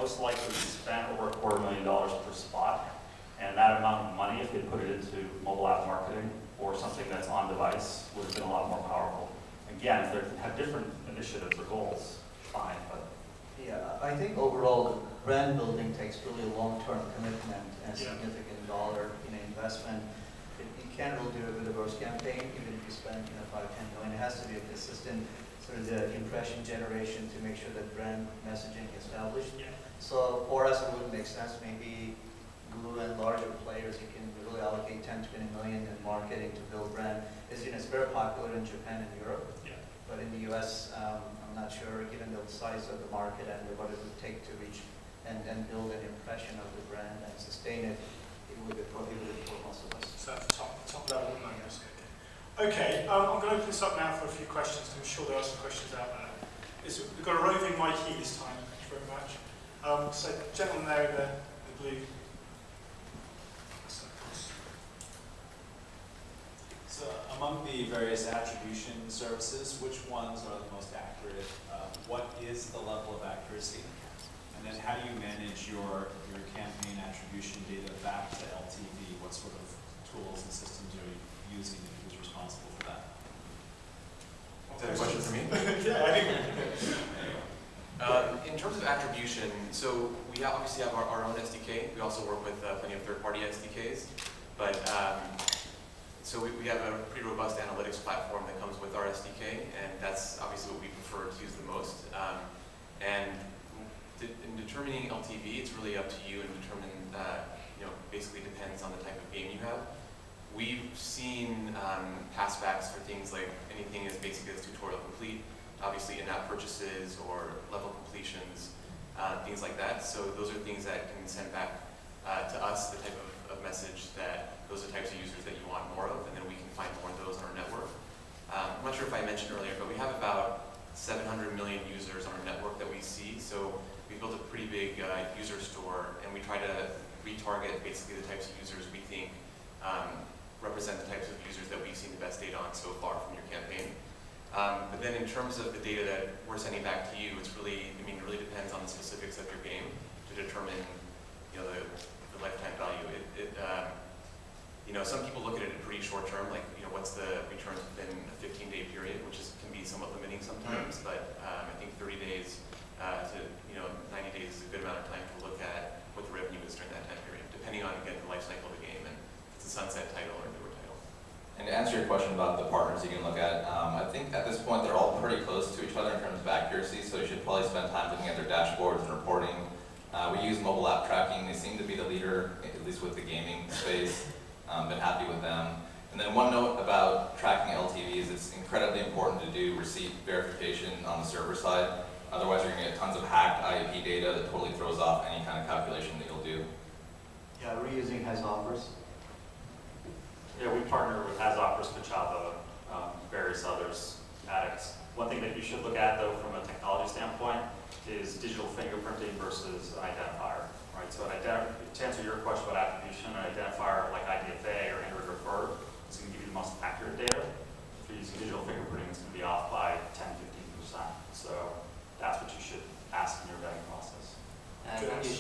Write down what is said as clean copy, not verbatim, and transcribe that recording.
most likely spent over $250,000 per spot. And that amount of money, if they put it into mobile app marketing or something that's on device, would have been a lot more powerful. Again, if they have different initiatives or goals, fine, but. Yeah, I think overall, brand building takes really a long-term commitment and significant dollar investment. You can't really do it with a burst campaign, even if you spend 5, 10 million. It has to be a consistent sort of the impression generation to make sure that brand messaging is established. Yeah. So for us, it would make sense maybe glue in larger players. You can really allocate 10, 20 million in marketing to build brand. It's very popular in Japan and Europe. Yeah. But in the US, I'm not sure, given the size of the market and what it would take to reach and build an impression of the brand and sustain it, it would be prohibitive for most of us. So at the top level, I guess. Okay, I'm going to open this up now for a few questions. I'm sure there are some questions out there. We've got a roving mic here this time. Thank you very much. So, gentleman there in the blue. So, among the various attribution services, which ones are the most accurate? What is the level of accuracy? And then how do you manage your campaign attribution data back to LTV? What sort of tools and systems are you using, and who's responsible for that? Is that a question for me? Yeah, I think. In terms of attribution, so we obviously have our own SDK. We also work with plenty of third-party SDKs. But so we have a pretty robust analytics platform that comes with our SDK, and that's obviously what we prefer to use the most. And in determining LTV, it's really up to you and determine, basically depends on the type of game you have. We've seen passbacks for things like anything as basic as tutorial complete, obviously in-app purchases or level completions, things like that. So those are things that can send back to us the type of message that those are types of users that you want more of, and then we can find more of those on our network. I'm not sure if I mentioned earlier, but we have about 700 million users on our network that we see. So we've built a pretty big user store, and we try to retarget basically the types of users we think represent the types of users that we've seen the best data on so far from your campaign. But then in terms of the data that we're sending back to you, it really depends on the specifics of your game to determine, the lifetime value. Some people look at it in pretty short term, like, what's the returns within a 15-day period, which can be somewhat limiting sometimes, but I think 30 days to 90 days is a good amount of time to look at what the revenue is during that time period, depending on, again, the life cycle of the game and if it's a sunset title or a newer title. And to answer your question about the partners you can look at, I think at this point they're all pretty close to each other in terms of accuracy, so you should probably spend time looking at their dashboards and reporting. We use mobile app tracking. They seem to be the leader, at least with the gaming space. Been happy with them. And then one note about tracking LTVs, it's incredibly important to do receipt verification on the server side. Otherwise you're going to get tons of hacked IAP data that totally throws off any kind of calculation that you'll do. Yeah, we're using Has Offers. Yeah, we partner with Has Offers, Kachava, various others, Addicts. One thing that you should look at, though, from a technology standpoint, is digital fingerprinting versus an identifier. Right? So to answer